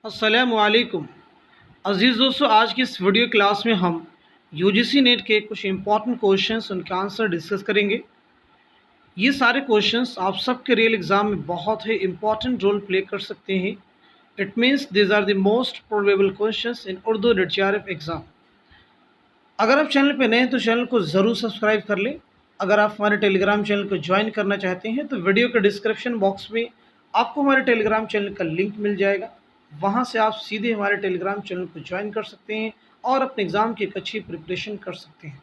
अस्सलाम वालेकुम अज़ीज़ दोस्तों, आज की इस वीडियो क्लास में हम यूजीसी नेट के कुछ इंपॉर्टेंट क्वेश्चंस उनके आंसर डिस्कस करेंगे। ये सारे क्वेश्चंस आप सबके रियल एग्ज़ाम में बहुत ही इंपॉर्टेंट रोल प्ले कर सकते हैं। It means this are the most probable questions in Urdu NET JRF exam. अगर आप चैनल पर नए हैं तो चैनल को ज़रूर सब्सक्राइब कर लें। अगर आप हमारे टेलीग्राम चैनल को ज्वाइन करना चाहते हैं तो वीडियो के डिस्क्रिप्शन बॉक्स में आपको हमारे टेलीग्राम चैनल का लिंक मिल जाएगा। वहाँ से आप सीधे हमारे टेलीग्राम चैनल को ज्वाइन कर सकते हैं और अपने एग्ज़ाम की एक अच्छी प्रिपरेशन कर सकते हैं।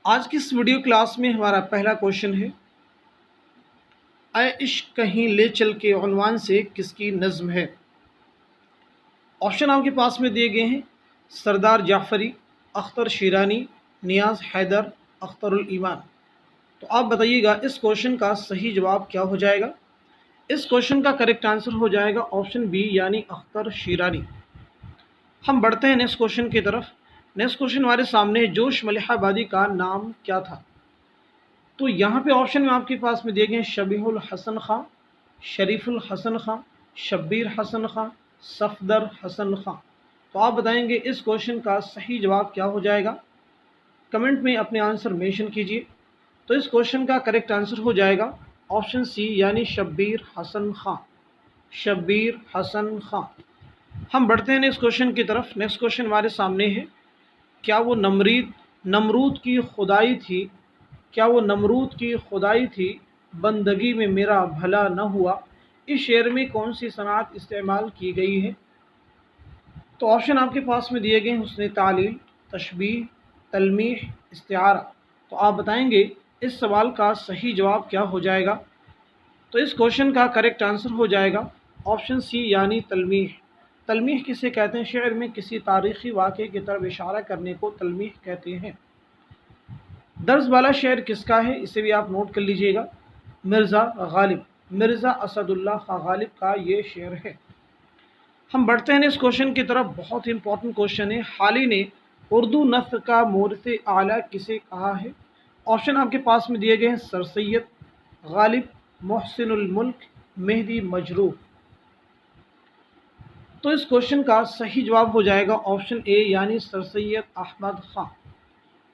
आज की इस वीडियो क्लास में हमारा पहला क्वेश्चन है, ऐ इश्क कहीं ले चल के उन्वान से किसकी नज़्म है। ऑप्शन आपके पास में दिए गए हैं, सरदार जाफ़री, अख्तर शिरानी, नियाज़ हैदर, अख्तरुल ईमान। तो आप बताइएगा इस क्वेश्चन का सही जवाब क्या हो जाएगा। इस क्वेश्चन का करेक्ट आंसर हो जाएगा ऑप्शन बी यानी अख्तर शिरानी। हम बढ़ते हैं नेक्स्ट क्वेश्चन की तरफ। नेक्स्ट क्वेश्चन हमारे सामने है, जोश मलिहाबादी का नाम क्या था। तो यहाँ पे ऑप्शन में आपके पास में दिए गए हैं, शबीहुल हसन खां, शरीफुल हसन खां, शब्बीर हसन खां, सफदर हसन खां। तो आप बताएंगे इस क्वेश्चन का सही जवाब क्या हो जाएगा। कमेंट में अपने आंसर मेंशन कीजिए। तो इस क्वेश्चन का करेक्ट आंसर हो जाएगा ऑप्शन सी यानी शब्बीर हसन खां, शब्बीर हसन खां। हम बढ़ते हैं नेक्स्ट क्वेश्चन की तरफ। नेक्स्ट क्वेश्चन हमारे सामने है, क्या वो नमरूद की खुदाई थी, क्या वो नमरूद की खुदाई थी, बंदगी में मेरा भला न हुआ। इस शेर में कौन सी सनात इस्तेमाल की गई है। तो ऑप्शन आपके पास में दिए गए हैं, हुस्न तालील, तशबीह, तलमीह, इस्तिआरा। तो आप बताएंगे इस सवाल का सही जवाब क्या हो जाएगा। तो इस क्वेश्चन का करेक्ट आंसर हो जाएगा ऑप्शन सी यानी तलमीह। तलमीह किसे कहते हैं, शेर में किसी तारीख़ी वाक़े की तरफ इशारा करने को तलमीह कहते हैं। दर्ज वाला शेर किसका है, इसे भी आप नोट कर लीजिएगा, मिर्ज़ा गालिब, मिर्ज़ा असदुल्लाह खां गालिब का ये शेर है। हम बढ़ते हैं इस क्वेश्चन की तरफ। बहुत ही इंपॉर्टेंट क्वेश्चन है, हाली ने उर्दू नस्र का मोरसे आला किसे कहा है। ऑप्शन आपके पास में दिए गए हैं, सर सैयद, गालिब, मोहसिनुल मुल्क, मेहदी मजरूह। तो इस क्वेश्चन का सही जवाब हो जाएगा ऑप्शन ए यानी सर सैयद अहमद खां।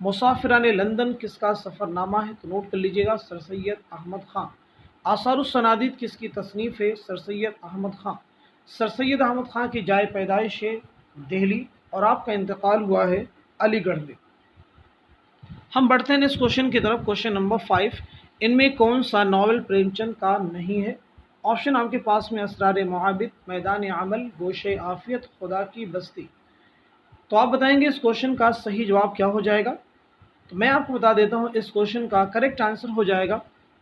मुसाफिरान लंदन किसका सफ़रनामा है, तो नोट कर लीजिएगा, सर सैयद अहमद खां। आसारुस सनादिद किसकी तसनीफ़ है, सर सैयद अहमद खां। सर सैयद अहमद खां की जाए पैदाइश है दिल्ली और आपका इंतकाल हुआ है अलीगढ़ में। हम बढ़ते हैं इस क्वेश्चन की तरफ। क्वेश्चन नंबर 5, इनमें कौन सा नावल प्रेमचंद का नहीं है। ऑप्शन आपके पास में, असरार मुआबिद, मैदान अमल, गोशे आफियत, खुदा की बस्ती। तो आप बताएंगे इस क्वेश्चन का सही जवाब क्या हो जाएगा। तो मैं आपको बता देता हूँ, इस क्वेश्चन का करेक्ट आंसर हो जाएगा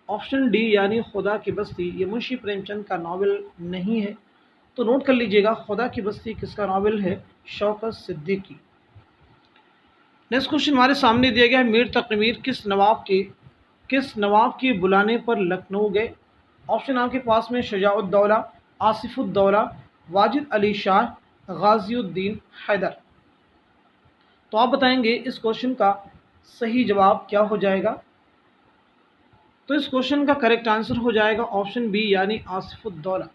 ऑप्शन डी यानी खुदा की बस्ती। ये मुंशी प्रेमचंद का नावल नहीं है। तो नोट कर लीजिएगा, खुदा की बस्ती किसका नावल है, शौकत सिद्दीकी। नेक्स्ट क्वेश्चन हमारे सामने दिया गया है, मीर तक़ी मीर किस नवाब के बुलाने पर लखनऊ गए। ऑप्शन आपके पास में, शुजाउद्दौला, आसिफुद्दौला, वाजिद अली शाह, गाज़िउद्दीन हैदर। तो आप बताएंगे इस क्वेश्चन का सही जवाब क्या हो जाएगा। तो इस क्वेश्चन का करेक्ट आंसर हो जाएगा ऑप्शन बी यानी आसिफुद्दौला।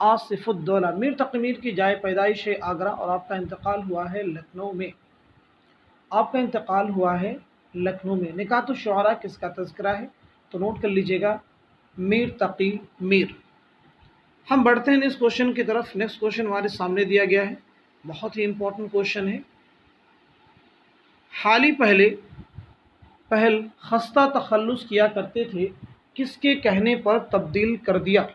आसिफुद्दौला। मीर तक़ी मीर की जाए पैदाइश है आगरा और आपका इंतकाल हुआ है लखनऊ में। आपका इंतकाल हुआ है लखनऊ में। निकात शुअरा किसका तज़किरा है, तो नोट कर लीजिएगा, मीर तक़ी मीर। हम बढ़ते हैं इस क्वेश्चन की तरफ। नेक्स्ट क्वेश्चन हमारे सामने दिया गया है, बहुत ही इंपॉर्टेंट क्वेश्चन है। हाली पहल खस्ता तखल्लुस किया करते थे, किसके कहने पर तब्दील कर दिया।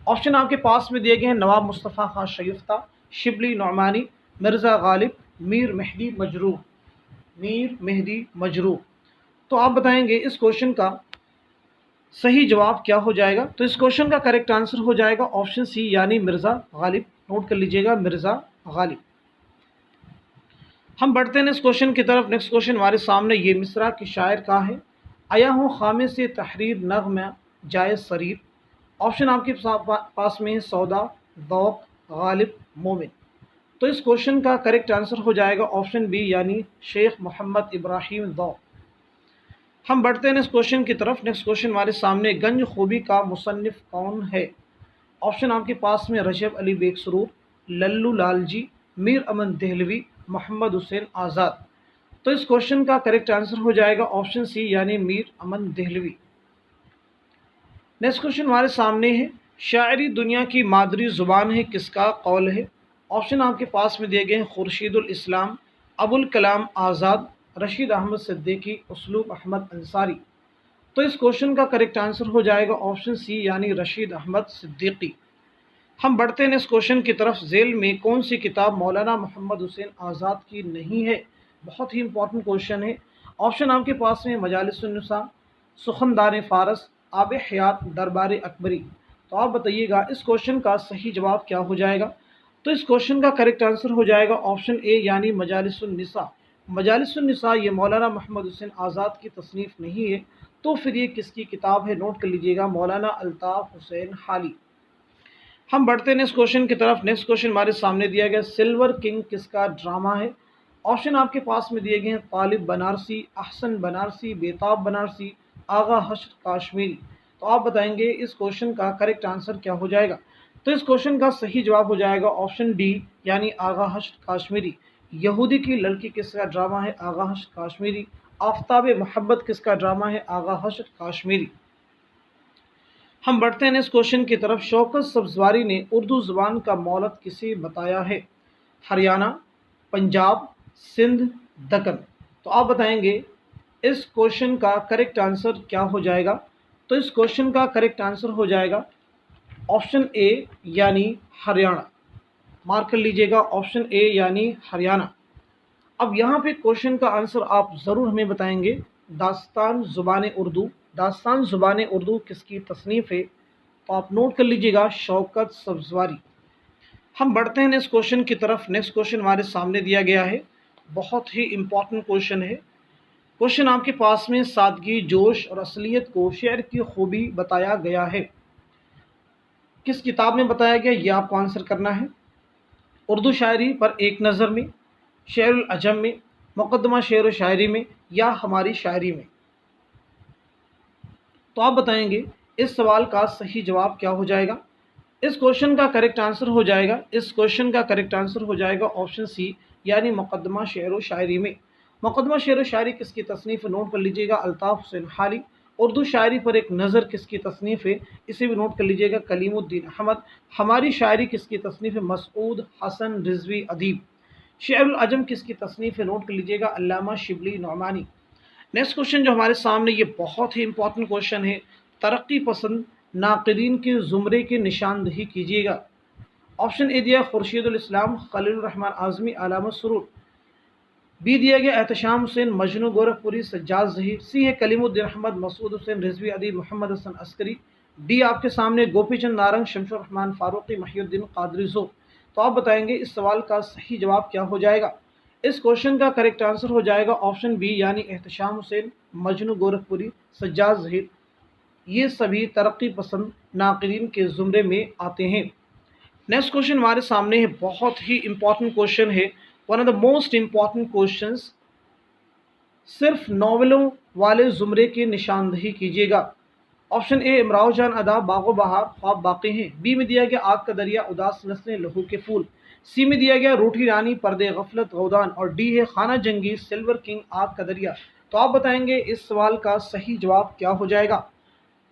ऑप्शन आपके पास में दिए गए हैं, नवाब मुस्तफ़ा खां शगुफ्ता, शिबली नौमानी, मिर्ज़ा गालिब, मीर मेहदी मजरूह, मीर मेहदी मजरूह। तो आप बताएंगे इस क्वेश्चन का सही जवाब क्या हो जाएगा। तो इस क्वेश्चन का करेक्ट आंसर हो जाएगा ऑप्शन सी यानी मिर्ज़ा गालिब। नोट कर लीजिएगा, मिर्ज़ा गालिब। हम बढ़ते हैं इस क्वेश्चन की तरफ। नेक्स्ट क्वेश्चन हमारे सामने, ये मिसरा की शायर का है, आया हूँ खामे से तहरीर नग़्मा जाए सरीर। ऑप्शन आपके पास में सौदा, ज़ौक़, गालिब, मोमिन। तो इस क्वेश्चन का करेक्ट आंसर हो जाएगा ऑप्शन बी यानी शेख मोहम्मद इब्राहिम ज़ौक़। हम बढ़ते हैं इस क्वेश्चन की तरफ। नेक्स्ट क्वेश्चन हमारे सामने, गंज खूबी का मुसन्निफ़ कौन है। ऑप्शन आपके पास में रजब अली बेग सरूर, लल्लू लाल जी, मीर अमन दहलवी, मोहम्मद हुसैन आज़ाद। तो इस क्वेश्चन का करेक्ट आंसर हो जाएगा ऑप्शन सी यानी मीर अमन दहलवी। नेक्स्ट क्वेश्चन हमारे सामने है, शायरी दुनिया की मादरी ज़ुबान है किसका कौल है। ऑप्शन आपके पास में दिए गए हैं, खुर्शीदुल इस्लाम, अबुल कलाम आज़ाद, रशीद अहमद सिद्दीकी, उसलूब अहमद अंसारी। तो इस क्वेश्चन का करेक्ट आंसर हो जाएगा ऑप्शन सी यानी रशीद अहमद सिद्दीकी। हम बढ़ते हैं इस क्वेश्चन की तरफ। झेल में कौन सी किताब मौलाना मोहम्मद हुसैन आज़ाद की नहीं है। बहुत ही इंपॉर्टेंट क्वेश्चन है। ऑप्शन आपके पास में मजालिसुन्निसा, सुखनदार फ़ारस, आब हयात, दरबार अकबरी। तो आप बताइएगा इस क्वेश्चन का सही जवाब क्या हो जाएगा। तो इस क्वेश्चन का करेक्ट आंसर हो जाएगा ऑप्शन ए यानी मजालिसुन्निसा। मजालिसुन्निसा ये मौलाना मोहम्मद हुसैन आज़ाद की तसनीफ़ नहीं है। तो फिर ये किसकी किताब है, नोट कर लीजिएगा, मौलाना अल्ताफ़ हुसैन हाली। हम बढ़ते हैं नेक्स्ट क्वेश्चन की तरफ। नेक्स्ट क्वेश्चन हमारे सामने दिया गया, सिल्वर किंग किसका ड्रामा है। ऑप्शन आपके पास में दिए गए हैं, तालिब बनारसी, अहसन बनारसी, बेताब बनारसी, आगा हश्र काश्मीरी। तो आप बताएंगे इस क्वेश्चन का करेक्ट आंसर क्या हो जाएगा। तो इस क्वेश्चन का सही जवाब हो जाएगा ऑप्शन डी यानी आगा हश्र काश्मीरी। यहूदी की लड़की किसका ड्रामा है, आगा हश्र काश्मीरी। आफ्ताब मोहब्बत किसका ड्रामा है, आगा हश्र काश्मीरी। हम बढ़ते हैं इस क्वेश्चन की तरफ। शौकत सब्जवारी ने उर्दू ज़ुबान का मौलद किसे बताया है। हरियाणा, पंजाब, सिंध, दक्कन। तो आप बताएंगे इस क्वेश्चन का करेक्ट आंसर क्या हो जाएगा। तो इस क्वेश्चन का करेक्ट आंसर हो जाएगा ऑप्शन ए यानी हरियाणा। मार्क कर लीजिएगा, ऑप्शन ए यानी हरियाणा। अब यहाँ पे क्वेश्चन का आंसर आप ज़रूर हमें बताएंगे। दास्तान ज़ुबान उर्दू, दास्तान ज़ुबान उर्दू किसकी तसनीफ़ है। तो आप नोट कर लीजिएगा, शौकत सब्जवारी। हम बढ़ते हैं नेक्स्ट क्वेश्चन की तरफ। नेक्स्ट क्वेश्चन हमारे सामने दिया गया है, बहुत ही इंपॉर्टेंट क्वेश्चन है। क्वेश्चन आपके पास में, सादगी, जोश और असलियत को शेर की खूबी बताया गया है। किस किताब में बताया गया, ये आपको आंसर करना है। उर्दू शायरी पर एक नज़र में, शेरुल अजम में, मुकदमा शेर व शायरी में, या हमारी शायरी में। तो आप बताएंगे इस सवाल का सही जवाब क्या हो जाएगा। इस क्वेश्चन का करेक्ट आंसर हो जाएगा, इस क्वेश्चन का करेक्ट आंसर हो जाएगा ऑप्शन सी यानी मुकदमा शेर व शायरी में। मुकदमा शेर व शायरी किसकी तसनीफ़, नोट कर लीजिएगा, अल्ताफ़ हुसैन हाली। उर्दू शायरी पर एक नज़र किसकी तसनीफ़ है, इसे भी नोट कर लीजिएगा, कलीमुद्दीन अहमद। हमारी शायरी किसकी तसनीफ़ है, मसूद हसन रिजवी अदीब। शेरुल अजम किसकी तसनीफ़ है, नोट कर लीजिएगा, अल्लामा शिबली नौमानी। नेक्स्ट क्वेश्चन जो हमारे सामने, ये बहुत ही इंपॉर्टेंट क्वेश्चन है। तरक्की पसंद नाक़दीन के ज़ुमरे की निशानदही कीजिएगा। ऑप्शन ए दिया खुर्शीदुल इस्लाम, खलील रहमान आज़मी, अलामा सुरूर। बी दिया गया एहतशाम हुसैन, मजनू गोरखपुरी, सज्जाद ज़हीर। सी है कलीमुद्दीन अहमद, मसूद हुसैन रिजवी अदीब, मोहम्मद हसन अस्करी। डी आपके सामने गोपीचंद नारंग, शमशुर रहमान फारूकी, महिउद्दीन कादरी ज़ो। तो आप बताएंगे इस सवाल का सही जवाब क्या हो जाएगा। इस क्वेश्चन का करेक्ट आंसर हो जाएगा ऑप्शन बी यानी एहतशाम हुसैन, मजनू गोरखपुरी, सज्जाद ज़हीर। ये सभी तरक्की पसंद नाक़दीन के ज़ुमरे में आते हैं। नेक्स्ट क्वेश्चन हमारे सामने है, बहुत ही इंपॉर्टेंट क्वेश्चन है, one of the most important questions. सिर्फ नावलों वाले ज़ुमरे की निशानदही कीजिएगा। ऑप्शन ए इमराव जान अदा, बागो बहार, ख्वाब बाकी हैं। बी में दिया गया आग का दरिया, उदास नस्लें, लहू के फूल। सी में दिया गया रूठी रानी, पर्दे गफलत, गौदान। और डी है खाना जंगी, सिल्वर किंग, आग का दरिया। तो आप बताएंगे इस सवाल का सही जवाब क्या हो जाएगा।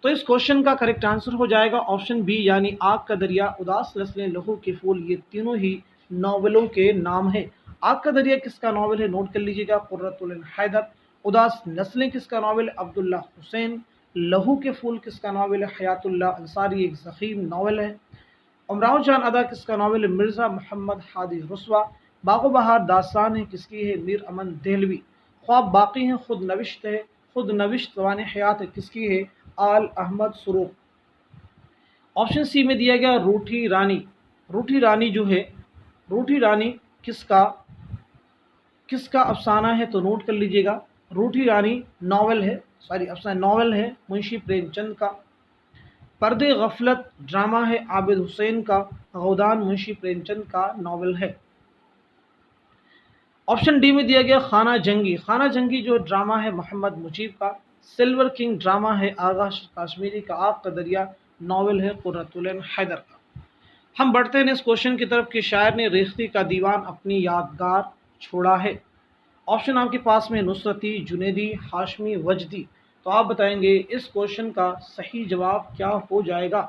तो इस क्वेश्चन का करेक्ट आंसर हो जाएगा ऑप्शन बी यानी आग का दरिया, उदास नस्लें, लहू के फूल। ये तीनों ही नावलों के नाम हैं। आग का दरिया किसका नावल है, नोट कर लीजिएगा, कुर्रतुल ऐन हैदर। उदास नस्लें किसका नावल है, अब्दुल्ला हुसैन। लहू के फूल किसका नावल है, हयातुल्लाह अंसारी, एक ज़ख़ीम नावल है। उमराव जान अदा किसका नावल है, मिर्ज़ा मोहम्मद हादी रुस्वा। बागो बहार दास्तान है किसकी है, मीर अमन दहलवी। ख्वाब बाकी हैं खुद नविश्त है, खुद नविश्त ज़बान हयात है किसकी है, आल अहमद सुरूर। ऑप्शन सी में दिया गया रूठी रानी। रूठी रानी जो है, रूठी रानी किसका किसका अफसाना है, तो नोट कर लीजिएगा, रूठी रानी नावल है, सॉरी अफसाना नावल है मुंशी प्रेमचंद का। पर्दे गफलत ड्रामा है आबिद हुसैन का। गौदान मुंशी प्रेमचंद का नावल है। ऑप्शन डी में दिया गया खाना जंगी। खाना जंगी जो ड्रामा है मोहम्मद मुजीब का। सिल्वर किंग ड्रामा है आगा काश्मीरी का। आग का दरिया नावल है कुर्रतुल ऐन हैदर का। हम बढ़ते हैं नेक्स्ट क्वेश्चन की तरफ कि शायर ने रेख्ती का दीवान अपनी यादगार छोड़ा है। ऑप्शन आपके पास में नुसरती, जुनैदी, हाशमी, वजदी। तो आप बताएंगे इस क्वेश्चन का सही जवाब क्या हो जाएगा।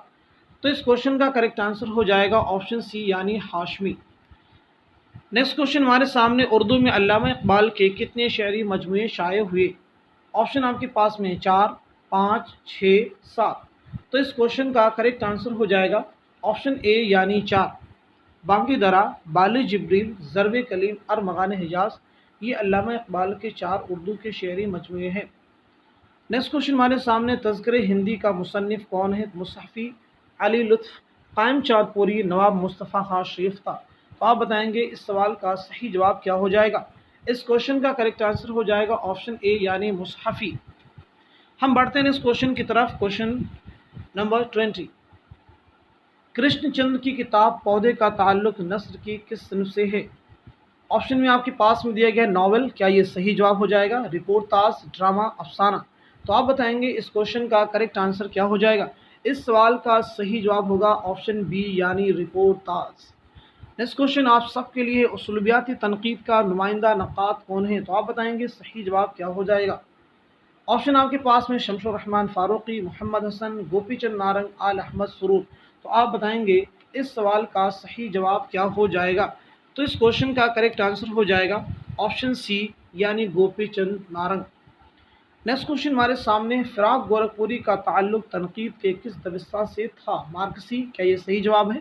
तो इस क्वेश्चन का करेक्ट आंसर हो जाएगा ऑप्शन सी यानी हाशमी। नेक्स्ट क्वेश्चन हमारे सामने, उर्दू में अल्लामा इकबाल के कितने शेरी मजमूए शाये हुए। ऑप्शन आपके पास में 4, 5, 6, 7। तो इस क्वेश्चन का करेक्ट आंसर हो जाएगा ऑप्शन ए यानी 4। बांकी दरा, बाल जिब्रील, ज़रब कलीम और मगान हिजाज, ये अल्लामा इकबाल के 4 उर्दू के शेरी मजमूए हैं। नेक्स्ट क्वेश्चन हमारे सामने, तज़किरे हिंदी का मुसन्निफ़ कौन है। मुसहफ़ी, अली लुत्फ़, कायम चाँदपुरी, नवाब मुस्तफ़ा खां शरीफ था। तो आप बताएंगे इस सवाल का सही जवाब क्या हो जाएगा। इस क्वेश्चन का करेक्ट आंसर हो जाएगा ऑप्शन ए यानी मुसहफ़ी। हम बढ़ते हैं इस क्वेश्चन की तरफ। क्वेश्चन नंबर 20, कृष्णचंद्र की किताब पौधे का ताल्लुक नस्र की किस सिन्फ से है। ऑप्शन में आपके पास में दिया गया नॉवेल, क्या ये सही जवाब हो जाएगा। रिपोर्टाज, ड्रामा, अफसाना। तो आप बताएंगे इस क्वेश्चन का करेक्ट आंसर क्या हो जाएगा। इस सवाल का सही जवाब होगा ऑप्शन बी यानी रिपोर्टाज। नेक्स्ट क्वेश्चन आप सबके लिए, उसलूबियाती तनकीद का नुमाइंदा नक़ाद कौन है। तो आप बताएंगे सही जवाब क्या हो जाएगा। ऑप्शन आपके पास में शमसुर रहमान फारूकी, मोहम्मद हसन, गोपी चंद नारंग, आल अहमद सुरूर। तो आप बताएंगे इस सवाल का सही जवाब क्या हो जाएगा। तो इस क्वेश्चन का करेक्ट आंसर हो जाएगा ऑप्शन सी यानी गोपी चंद नारंग। नेक्स्ट क्वेश्चन हमारे सामने, फ़िराक गोरखपुरी का ताल्लुक तनकीद के किस दबिस्ता से था। मार्क्सी, क्या ये सही जवाब है।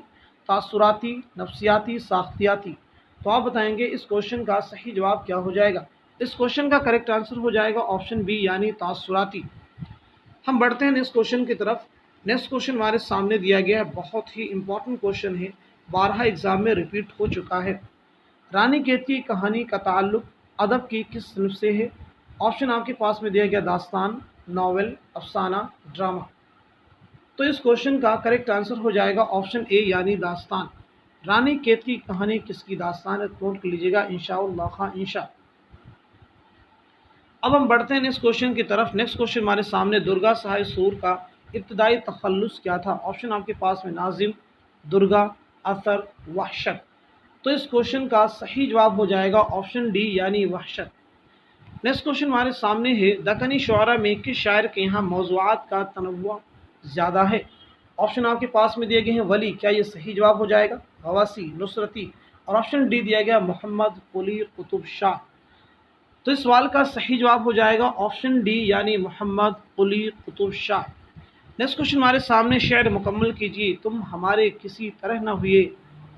तासुराती, नफ्सियाती, साख्तियाती। तो आप बताएंगे इस क्वेश्चन का सही जवाब क्या हो जाएगा। इस क्वेश्चन का करेक्ट आंसर हो जाएगा ऑप्शन बी यानी तासुराती। हम बढ़ते हैं नेक्स्ट क्वेश्चन की तरफ। नेक्स्ट क्वेश्चन हमारे सामने दिया गया है, बहुत ही इंपॉर्टेंट क्वेश्चन है, 12 एग्जाम में रिपीट हो चुका है। रानी केतकी की कहानी का ताल्लुक अदब की किस सिन्फ से है। ऑप्शन आपके पास में दिया गया दास्तान, नॉवेल, अफसाना, ड्रामा। तो इस क्वेश्चन का करेक्ट आंसर हो जाएगा ऑप्शन ए यानी दास्तान। रानी केतकी की कहानी किसकी दास्तान है, नोट कर लीजिएगा इंशाअल्लाह खां इंशा। अब हम बढ़ते हैं नेक्स्ट क्वेश्चन की तरफ। नेक्स्ट क्वेश्चन हमारे सामने, दुर्गा सहाय सूर का इब्तदाई तखल्लुस क्या था। ऑप्शन आपके पास में नाजिम, दुर्गा, असर, वहशत। तो इस क्वेश्चन का सही जवाब हो जाएगा ऑप्शन डी यानी वहशत। नेक्स्ट क्वेश्चन हमारे सामने है, दक्कनी शुअरा में किस शायर के यहाँ मौज़ूआत का तनव्वुअ ज़्यादा है। ऑप्शन आपके पास में दिए गए हैं वली, क्या ये सही जवाब हो जाएगा। गवासी, नुसरती, और ऑप्शन डी दिया गया मोहम्मद कुली कुतुब शाह। तो इस सवाल का सही जवाब हो जाएगा ऑप्शन डी यानी मोहम्मद कुली कुतुब शाह। नेक्स्ट क्वेश्चन हमारे सामने, शेर मुकम्मल कीजिए, तुम हमारे किसी तरह न हुए।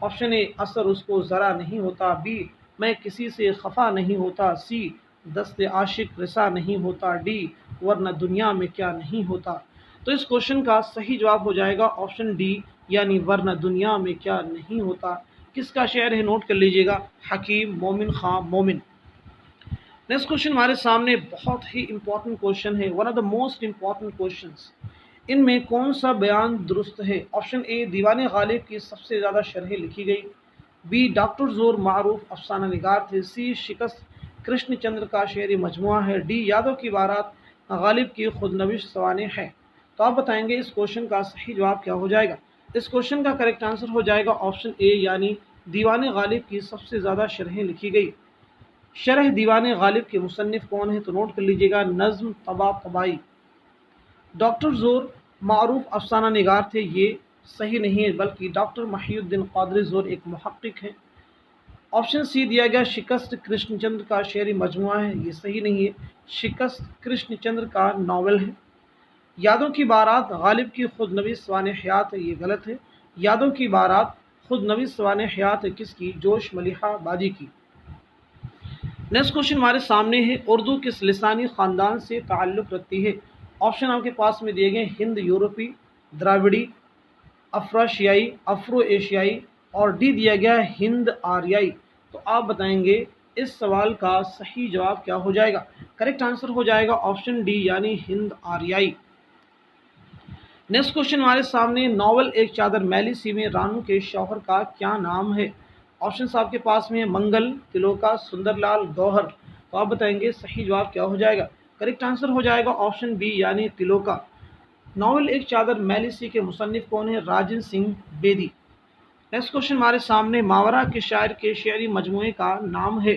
ऑप्शन ए, असर उसको ज़रा नहीं होता। बी, मैं किसी से खफा नहीं होता। सी, दस्ते आशिक रिसा नहीं होता। डी, वरना दुनिया में क्या नहीं होता। तो इस क्वेश्चन का सही जवाब हो जाएगा ऑप्शन डी यानी वरना दुनिया में क्या नहीं होता। किसका शेर है, नोट कर लीजिएगा, हकीम मोमिन खां मोमिन। नेक्स्ट क्वेश्चन हमारे सामने बहुत ही इंपॉर्टेंट क्वेश्चन है, one of the most important questions. इनमें कौन सा बयान दुरुस्त है। ऑप्शन ए, दीवाने गालिब की सबसे ज़्यादा शरह लिखी गई। बी, डॉक्टर ज़ोर मारूफ अफसाना निगार थे। सी, शिकस्त कृष्णचंद्र का शेरी मजमुआ है। डी, यादों की बारात गालिब की खुदनविश सवाने है। तो आप बताएंगे इस क्वेश्चन का सही जवाब क्या हो जाएगा। इस क्वेश्चन का करेक्ट आंसर हो जाएगा ऑप्शन ए यानी दीवाने गालिब की सबसे ज़्यादा शरह लिखी गई। शरह दीवाने गालिब के मुसन्निफ़ कौन है, तो नोट कर लीजिएगा, नज़्म तबा तबाई। डॉक्टर ज़ोर मारूफ अफसाना निगार थे, ये सही नहीं है, बल्कि डॉक्टर महिउद्दीन क़ादरी ज़ोर एक मुहक्किक हैं। ऑप्शन सी दिया गया, शिकस्त कृष्णचंद्र का शेरी मजमुआ है, ये सही नहीं है, शिकस्त कृष्णचंद्र का नावल है। यादों की बारात गालिब की खुदनवीस सवाने हयात है, ये गलत है। यादों की बारात खुदनवीस सवाने हयात है किसकी, जोश मलिहा बादी की। नेक्स्ट क्वेश्चन हमारे सामने है, उर्दू किस लिसानी ख़ानदान से ताल्लुक़ रखती है। ऑप्शन आपके पास में दिए गए, हिंद यूरोपी, द्राविड़ी, अफ्राशियाई, अफ्रो एशियाई, और डी दिया गया हिंद आर्याई। तो आप बताएंगे इस सवाल का सही जवाब क्या हो जाएगा। करेक्ट आंसर हो जाएगा ऑप्शन डी यानी हिंद आर्याई। नेक्स्ट क्वेश्चन हमारे सामने, नावल एक चादर मैली सी में रानू के शौहर का क्या नाम है। ऑप्शन आपके पास में मंगल, तिलोका, सुंदरलाल, गौहर। तो आप बताएंगे सही जवाब क्या हो जाएगा। करेक्ट आंसर हो जाएगा ऑप्शन बी यानी तिलोका। नावल एक चादर मैली सी के मुसन्निफ़ कौन है, राजन सिंह बेदी। नेक्स्ट क्वेश्चन हमारे सामने मावरा के शायर के शेरी मजमूए का नाम है।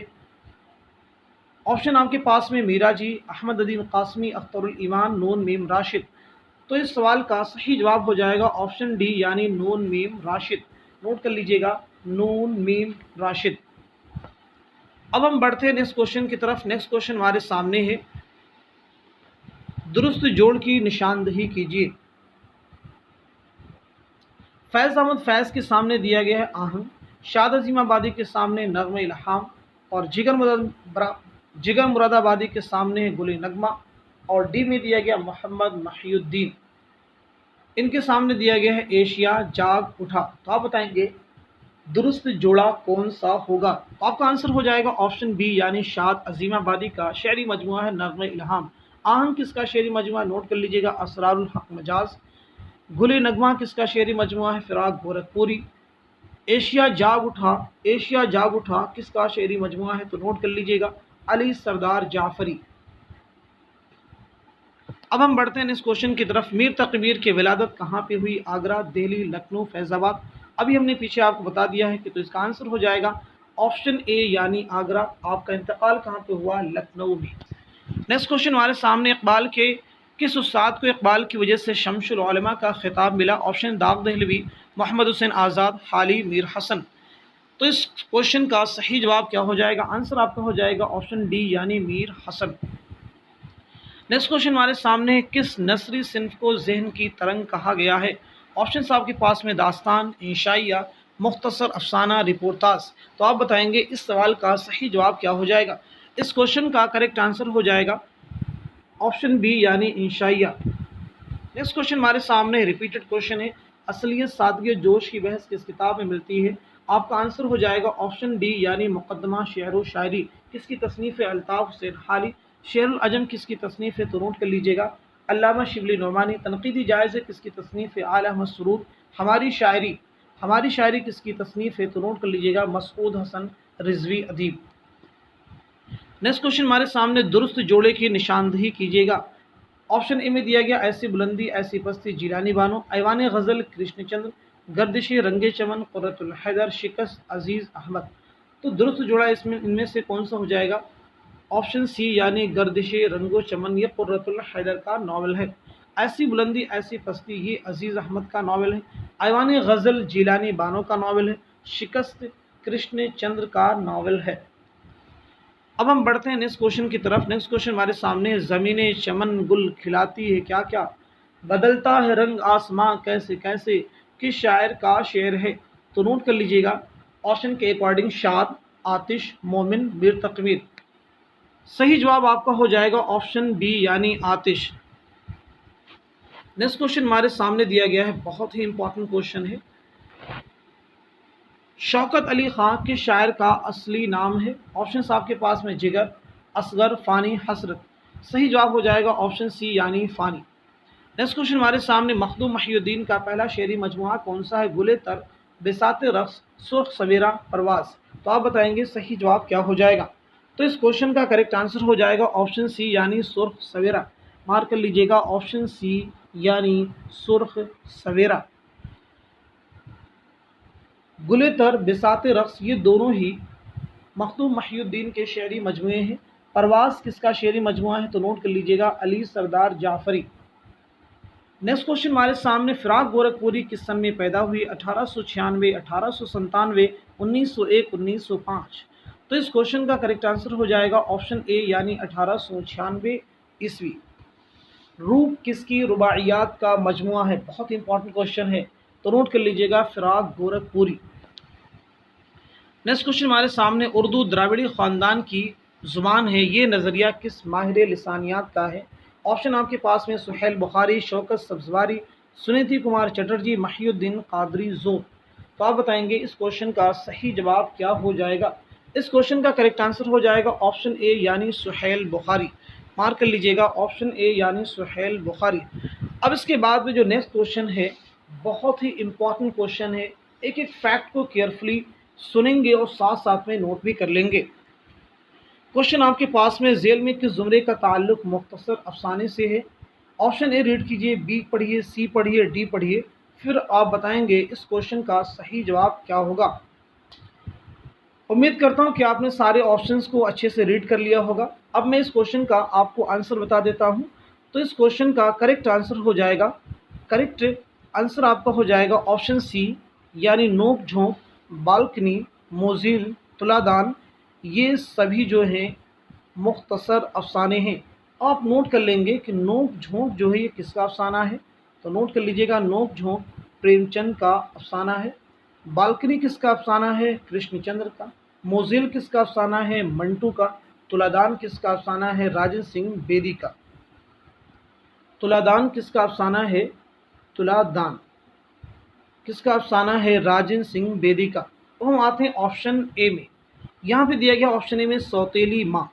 ऑप्शन आपके पास में मीरा जी, अहमद अदीम कासमी, अख्तरुल ईमान, नून मीम राशिद। तो इस सवाल का सही जवाब हो जाएगा ऑप्शन डी यानी नून मीम राशिद। नोट कर लीजिएगा, नून मीम राशिद। अब हम बढ़ते हैं नेक्स्ट क्वेश्चन की तरफ। नेक्स्ट क्वेश्चन हमारे सामने है, दुरुस्त जोड़ की निशानदही कीजिए। फैज़ अहमद फैज़ के सामने दिया गया है आहंग, शाद अजीम आबादी के सामने नगम इल्हाम, और जिगर मुरादाबादी के सामने है गुल नगमा, और डी में दिया गया मोहम्मद महिउद्दीन। इनके सामने दिया गया है एशिया जाग उठा। तो आप बताएंगे दुरुस्त जोड़ा कौन सा होगा। तो आपका आंसर हो जाएगा ऑप्शन बी यानी शाद अजीम आबादी का शेरी मजमुआ है नगम इल्हाम। आहंग किसका शेरी मजमुआ, नोट कर लीजिएगा, असरारुल हक मजाज। गुल नगमा किसका शेरी मजमुआ है, फिराक गोरखपुरी। एशिया जाग उठा किसका शेरी मजमुआ है, तो नोट कर लीजिएगा, अली सरदार जाफरी। अब हम बढ़ते हैं इस क्वेश्चन की तरफ। मीर तकबीर की विलादत कहाँ पे हुई, आगरा, दिल्ली, लखनऊ, फैज़ाबाद। अभी हमने पीछे आपको बता दिया है कि तो इसका आंसर हो जाएगा ऑप्शन ए यानी आगरा। आपका इंतकाल कहाँ पे हुआ, लखनऊ में। नेक्स्ट क्वेश्चन हमारे सामने, इकबाल के किस उस्ताद को इकबाल की वजह से शमसुल उलमा का खिताब मिला। ऑप्शन दाग दहलवी, मोहम्मद हुसैन आज़ाद, हाली मीर हसन। तो इस क्वेश्चन का सही जवाब क्या हो जाएगा, आंसर आपका हो जाएगा ऑप्शन डी यानी मीर हसन। नेक्स्ट क्वेश्चन हमारे सामने है, किस नसरी सिन्फ को ज़हन की तरंग कहा गया है। ऑप्शन आपके पास में दास्तान, इंशाइया, मुख्तसर अफसाना, रिपोर्टाज। तो आप बताएंगे इस सवाल का सही जवाब क्या हो जाएगा। इस क्वेश्चन का करेक्ट आंसर हो जाएगा ऑप्शन बी यानी इंशाइया। नेक्स्ट क्वेश्चन हमारे सामने रिपीटेड क्वेश्चन है, असलियत, सादगी, जोश की बहस किस किताब में मिलती है। आपका आंसर हो जाएगा ऑप्शन डी यानी मुकदमा शेर व शायरी। किसकी तसनीफ़ है, अल्ताफ़ हुसैन हाली। शेरुल अजम किसकी तसनीफ़ है, तो नोट कर लीजिएगा, अल्लामा शिबली नोमानी। तनक़ीदी जायज़े किसकी तसनीफ़ है, आला अहमद सुरूर। हमारी शायरी किसकी तसनीफ़ है, तो नोट कर लीजिएगा, मसूद हसन रिजवी अदीब। नेक्स्ट क्वेश्चन हमारे सामने, दुरुस्त जोड़े की निशानदही कीजिएगा। ऑप्शन ए में दिया गया, ऐसी बुलंदी ऐसी पस्ती, जिलानी बानो। ऐवान गज़ल, कृष्णचंद्र। गर्दिश रंगे चमन, क़ुर्रतुल हैदर। शिकस्त, अजीज़ अहमद। तो दुरुस्त जोड़ा इसमें इनमें से कौन सा हो जाएगा, ऑप्शन सी यानी गर्दिश रंगो चमन, ये क़ुर्रतुल हैदर का नावल है। ऐसी बुलंदी ऐसी पस्ती, ये अजीज़ अहमद का नावल है। ऐवान गज़ल जिलानी बानो का नावल है। शिकस्त कृष्ण चंद्र का नावल है। अब हम बढ़ते हैं नेक्स्ट क्वेश्चन की तरफ। नेक्स्ट क्वेश्चन हमारे सामने है, ज़मीने चमन गुल खिलाती है क्या क्या, बदलता है रंग आसमां कैसे कैसे, किस शायर का शेर है। तो नोट कर लीजिएगा, ऑप्शन के अकॉर्डिंग शाद, आतिश, मोमिन, मीर तकबीर। सही जवाब आपका हो जाएगा ऑप्शन बी यानी आतिश। नेक्स्ट क्वेश्चन हमारे सामने दिया गया है, बहुत ही इंपॉर्टेंट क्वेश्चन है, शौकत अली खां के शायर का असली नाम है। ऑप्शन आपके पास में जिगर, असगर, फ़ानी, हसरत। सही जवाब हो जाएगा ऑप्शन सी यानी फ़ानी। नेक्स्ट क्वेश्चन हमारे सामने, मखदूम महिउद्दीन का पहला शेरी मजमुआ कौन सा है। गुले तर, बिसाते रक्स, सुर्ख सवेरा, परवास। तो आप बताएंगे सही जवाब क्या हो जाएगा। तो इस क्वेश्चन का करेक्ट आंसर हो जाएगा ऑप्शन सी यानी सुर्ख सवेरा। मार्क कर लीजिएगा, ऑप्शन सी यानी सुर्ख सवेरा। गुले तर, बिसाते रक्स, ये दोनों ही मखदूम महिउद्दीन के शेरी मजमुए हैं। परवास किसका शेरी मजमुआ है, तो नोट कर लीजिएगा, अली सरदार जाफरी। नेक्स्ट क्वेश्चन हमारे सामने, फिराक गोरखपुरी किस सन में पैदा हुई। 1896, 1897, 1901, 1905। तो इस क्वेश्चन का करेक्ट आंसर हो जाएगा ऑप्शन ए यानी 1896 ईस्वी। रूप किसकी रुबाइयात का मजमुआ है, बहुत इंपॉर्टेंट क्वेश्चन है, तो नोट कर लीजिएगा, फिराक गोरखपुरी। नेक्स्ट क्वेश्चन हमारे सामने, उर्दू द्राविड़ी ख़ानदान की ज़ुबान है, ये नज़रिया किस माहिर लिसानियात का है। ऑप्शन आपके पास में सुहेल बुखारी, शौकत सब्ज़वारी, सुनीति कुमार चटर्जी, महिउद्दीन कादरी ज़ोर। तो आप बताएंगे इस क्वेश्चन का सही जवाब क्या हो जाएगा। इस क्वेश्चन का करेक्ट आंसर हो जाएगा ऑप्शन ए यानी सुहेल बुखारी। मार्क कर लीजिएगा, ऑप्शन ए यानी सुहेल बुखारी। अब इसके बाद में जो नेक्स्ट क्वेश्चन है, बहुत ही इंपॉर्टेंट क्वेश्चन है, एक एक फैक्ट को केयरफुली सुनेंगे और साथ साथ में नोट भी कर लेंगे। क्वेश्चन आपके पास में, झेल में किस जुमरे का ताल्लुक मुख्तसर अफसाने से है। ऑप्शन ए रीड कीजिए, बी पढ़िए, सी पढ़िए, डी पढ़िए। फिर आप बताएंगे इस क्वेश्चन का सही जवाब क्या होगा। उम्मीद करता हूँ कि आपने सारे ऑप्शंस को अच्छे से रीड कर लिया होगा। अब मैं इस क्वेश्चन का आपको आंसर बता देता हूँ। तो इस क्वेश्चन का करेक्ट आंसर हो जाएगा, करेक्ट आंसर आपका हो जाएगा ऑप्शन सी, यानी नोक झोंक, बालकनी, मोजील, तुलादान, ये सभी जो हैं मुख्तसर अफसाने हैं। आप नोट कर लेंगे कि नोक झोंक जो है ये किसका अफसाना है, तो नोट कर लीजिएगा नोक झोंक प्रेमचंद का अफसाना है। बालकनी किसका अफसाना है, कृष्णचंद्र का। मोजिल किसका अफसाना है, मंटू का। तुलादान किसका अफसाना है, राजन सिंह बेदी का। तुलादान किसका अफसाना है, तुलादान किसका अफसाना है, राजन सिंह बेदी का। तो हम आते हैं ऑप्शन ए में। यहाँ पे दिया गया ऑप्शन ए में सौतेली माँ।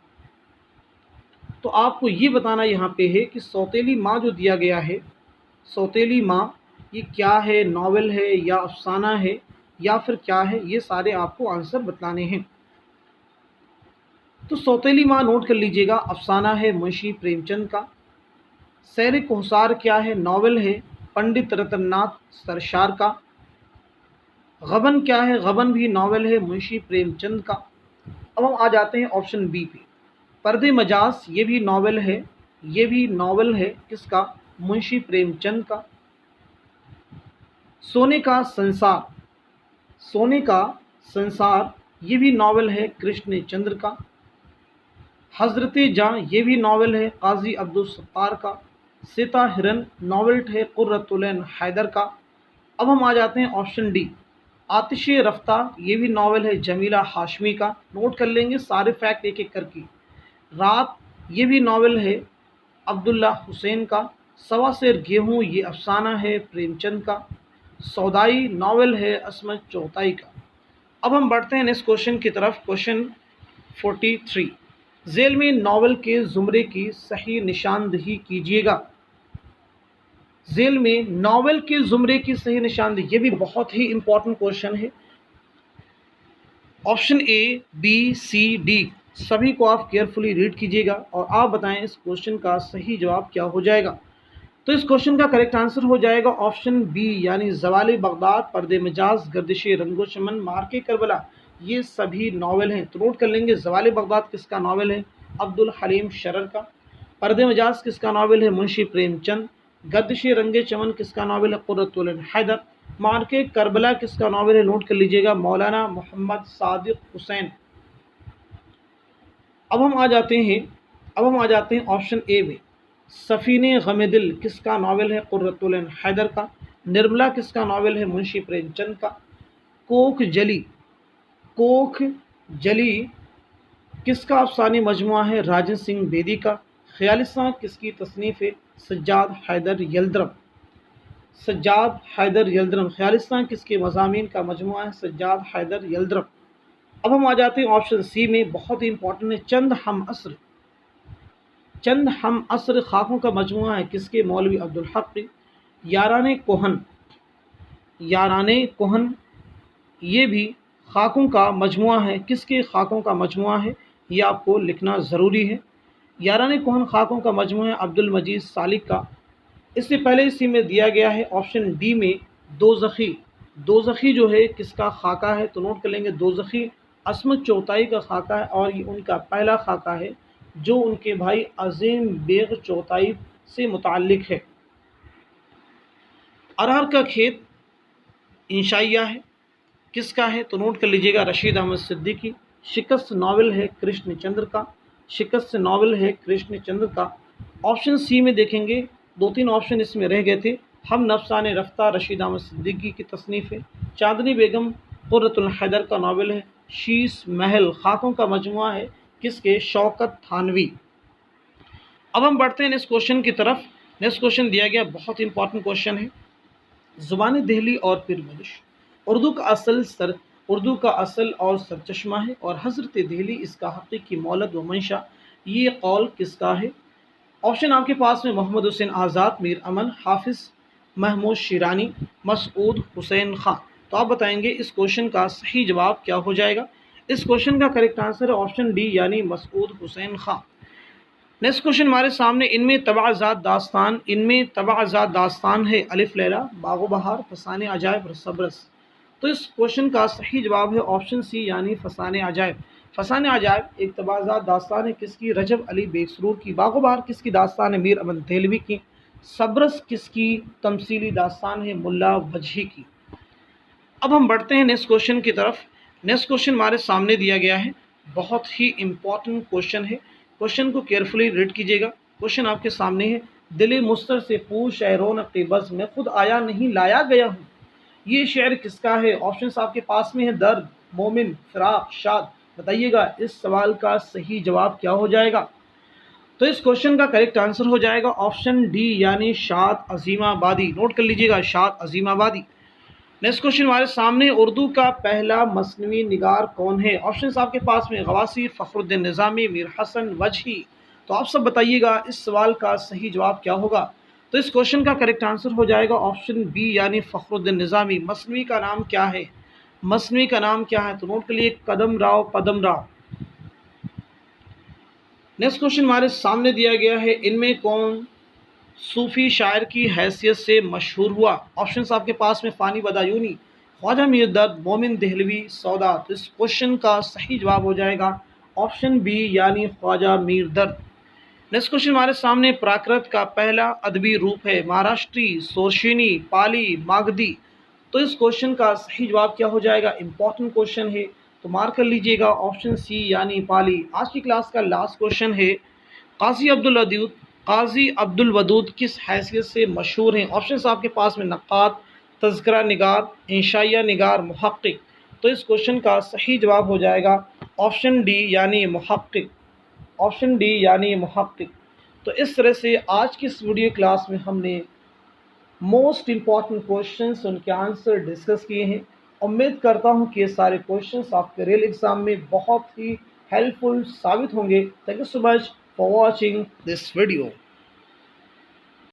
तो आपको ये बताना यहाँ पे है कि सौतेली माँ जो दिया गया है, सौतेली माँ ये क्या है, नॉवेल है या अफसाना है या फिर क्या है, ये सारे आपको आंसर बताने हैं। तो सौतेली माँ नोट कर लीजिएगा, अफसाना है मुंशी प्रेमचंद का। सैर कोहसार क्या है, नॉवेल है पंडित रतननाथ सरशार का। गबन क्या है, गबन भी नॉवेल है मुंशी प्रेमचंद का। अब हम आ जाते हैं ऑप्शन बी पे। पर्दे मजाज ये भी नॉवेल है, ये भी नॉवेल है किसका, मुंशी प्रेमचंद का। सोने का संसार, सोने का संसार ये भी नॉवेल है कृष्णचंद्र का। हजरते जां ये भी नॉवेल है काजी अब्दुल सत्तार का। सीता हिरन नॉवेल है कुर्रतुल ऐन हैदर का। अब हम आ जाते हैं ऑप्शन डी, आतिश रफ्ता ये भी नॉवेल है जमीला हाशमी का। नोट कर लेंगे सारे फैक्ट एक एक करके। रात ये भी नॉवेल है अब्दुल्ला हुसैन का। सवा सेर गेहूँ ये अफसाना है प्रेमचंद का। सौदाई नॉवेल है असमत चौथाई का। अब हम बढ़ते हैं नेक्स्ट क्वेश्चन की तरफ। क्वेश्चन 43, झेल में नॉवेल के ज़ुमरे की सही निशानदही कीजिएगा। झेल में नॉवेल के ज़ुमरे की सही निशानदही, ये भी बहुत ही इंपॉर्टेंट क्वेश्चन है। Option A B C D सभी को आप केयरफुली रीड कीजिएगा और आप बताएं इस क्वेश्चन का सही जवाब क्या हो जाएगा। तो इस क्वेश्चन का करेक्ट आंसर हो जाएगा ऑप्शन बी, यानी ज़वाल बगदाद, पर्दे मजाज, गर्दिश रंगो चमन, मार्के करबला, ये सभी नॉवेल हैं। तो नोट कर लेंगे ज़वाल बगदाद किसका नॉवेल है, अब्दुल हलीम शरर का। पर्दे मजाज किसका नॉवेल है, मुंशी प्रेमचंद। गर्दिश रंगे चमन किसका नॉवेल है, कुर्रतुल ऐन हैदर। मार्के करबला किसका नॉवेल है, नोट कर लीजिएगा मौलाना मोहम्मद सादिक हुसैन। अब हम आ जाते हैं ऑप्शन ए में। सफ़ीने गमे दिल किसका नॉवेल है, कुर्रतुल ऐन हैदर का। निर्मला किसका नॉवेल है, मुंशी प्रेमचंद का। कोख जली, कोख जली किसका अफसानी मजमुआ है, राजन सिंह बेदी का। ख्यालिस्तां किसकी तसनीफ़ है, सज्जाद हैदर यल्दरम। सज्जाद हैदर यल्दरम। ख्यालिस्तां किसके मज़ामीन का मजमुआ है, सज्जाद हैदर यल्दरम। अब हम आ जाते हैं ऑप्शन सी में, बहुत ही इंपॉर्टेंट है। चंद हम असर, चंद हम असर खाकों का मजमुआ है किसके, मौलवी अब्दुल हक। याराने कोहन, याराने कोहन ये भी खाकों का मजमुआ है किसके, खाकों का मजमुआ है, ये आपको लिखना ज़रूरी है। याराने कोहन खाकों का मजमुआ है अब्दुल मजीद सालिक का। इससे पहले इसी में दिया गया है ऑप्शन डी में दोज़खी, दोज़खी जो है किसका खाका है, तो नोट कर लेंगे दोज़खी असमत चौथाई का खाका है और ये उनका पहला खाका है जो उनके भाई अजीम बेग चौथाई से मुताल्लिक है। अरहर का खेत इंशाइया है किसका है, तो नोट कर लीजिएगा रशीद अहमद सिद्दीकी। शिकस्त नॉवेल है कृष्णचंद्र का, शिकस्त नॉवेल है कृष्णचंद्र का। ऑप्शन सी में देखेंगे दो तीन ऑप्शन इसमें रह गए थे। हम नफसाने रफ्ता रशीद अहमद सिद्दीकी की तसनीफ़ है। चांदनी बेगम कुर्रतुल हैदर का नॉवेल है। शीश महल खाकों का मजमुआ है किसके, शौकत थानवी। अब हम बढ़ते हैं नेक्स्ट क्वेश्चन की तरफ। नेक्स्ट क्वेश्चन दिया गया बहुत इंपॉर्टेंट क्वेश्चन है। ज़ुबान दहली और पिरमलिश उर्दू का असल और सरचश्मा है और हज़रत दहली इसका हकीकी मौलद व मंशा, ये कौल किसका है। ऑप्शन आपके पास में मोहम्मद हुसैन आज़ाद, मीर अमन, हाफिज़ महमूद शिरानी, मसूद हुसैन ख़ान। तो आप बताएंगे इस क्वेश्चन का सही जवाब क्या हो जाएगा। इस क्वेश्चन का करेक्ट आंसर है ऑप्शन डी, यानी मसूद हुसैन ख़ान। नेक्स्ट क्वेश्चन हमारे सामने, इनमें तबाज़ात दास्तान है अलिफ लैला, बागो बहार, फसाने अजायब, सब्रस। तो इस क्वेश्चन का सही जवाब है ऑप्शन सी यानी फसाने अजायब। फसाने अजायब एक तबाज़ात दास्तान है किसकी? रजब अली बेगसरूर की। बागो बहार किसकी दास्तान है? मीर अहमद देहलवी की। सब्रस किसकी तमसीली दास्तान है? मुल्ला वजही की। अब हम बढ़ते हैं नेक्स्ट क्वेश्चन की तरफ। नेक्स्ट क्वेश्चन हमारे सामने दिया गया है, बहुत ही इम्पॉर्टेंट क्वेश्चन है। क्वेश्चन को केयरफुली रीड कीजिएगा। क्वेश्चन आपके सामने है, दिल मुस्तर से पूछ शहरों नक़्ते बज़, मैं खुद आया नहीं लाया गया हूँ। ये शेर किसका है? ऑप्शंस आपके पास में है, दर्द, मोमिन, फिराक, शाद। बताइएगा इस सवाल का सही जवाब क्या हो जाएगा? तो इस क्वेश्चन का करेक्ट आंसर हो जाएगा ऑप्शन डी यानी शाद अजीमाबादी। नोट कर लीजिएगा, शाद अजीमाबादी। नेक्स्ट क्वेश्चन हमारे सामने, उर्दू का पहला मसनवी निगार कौन है? ऑप्शंस आपके पास में, गवासी, फ़खरुद्दीन निज़ामी, मीर हसन वजही। तो आप सब बताइएगा इस सवाल का सही जवाब क्या होगा? तो इस क्वेश्चन का करेक्ट आंसर हो जाएगा ऑप्शन बी यानी फ़खरुद्दीन निज़ामी। मसनवी का नाम क्या है? मसनवी का नाम क्या है? तो नोट कर लिए, कदम राव, पदम राव। नेक्स्ट क्वेश्चन हमारे सामने दिया गया है, इनमें कौन सूफ़ी शायर की हैसियत से मशहूर हुआ? ऑप्शंस आपके पास में, फ़ानी बदायूनी, ख्वाजा मीर दर्द, मोमिन देहलवी, सौदा। तो इस क्वेश्चन का सही जवाब हो जाएगा ऑप्शन बी यानी ख्वाजा मीर दर्द। नेक्स्ट क्वेश्चन हमारे सामने, प्राकृत का पहला अदबी रूप है? महाराष्ट्री, सोरशिनी, पाली, मागधी। तो इस क्वेश्चन का सही जवाब क्या हो जाएगा? इंपॉर्टेंट क्वेश्चन है, तो मार्क कर लीजिएगा ऑप्शन सी यानी पाली। आज की क्लास का लास्ट क्वेश्चन है, काजी अब्दुल वदूद किस हैसियत से मशहूर हैं? ऑप्शंस आपके पास में, नक़ाद, तज़किरा निगार, इंशाइया निगार, मुहक्किक। तो इस क्वेश्चन का सही जवाब हो जाएगा ऑप्शन डी यानी मुहक्किक। ऑप्शन डी यानी मुहक्किक। तो इस तरह से आज की इस वीडियो क्लास में हमने मोस्ट इम्पॉर्टेंट क्वेश्चंस, उनके आंसर डिस्कस किए हैं। उम्मीद करता हूं कि ये सारे क्वेश्चंस आपके रियल एग्ज़ाम में बहुत ही हेल्पफुल साबित होंगे। Thank you so much for watching this video.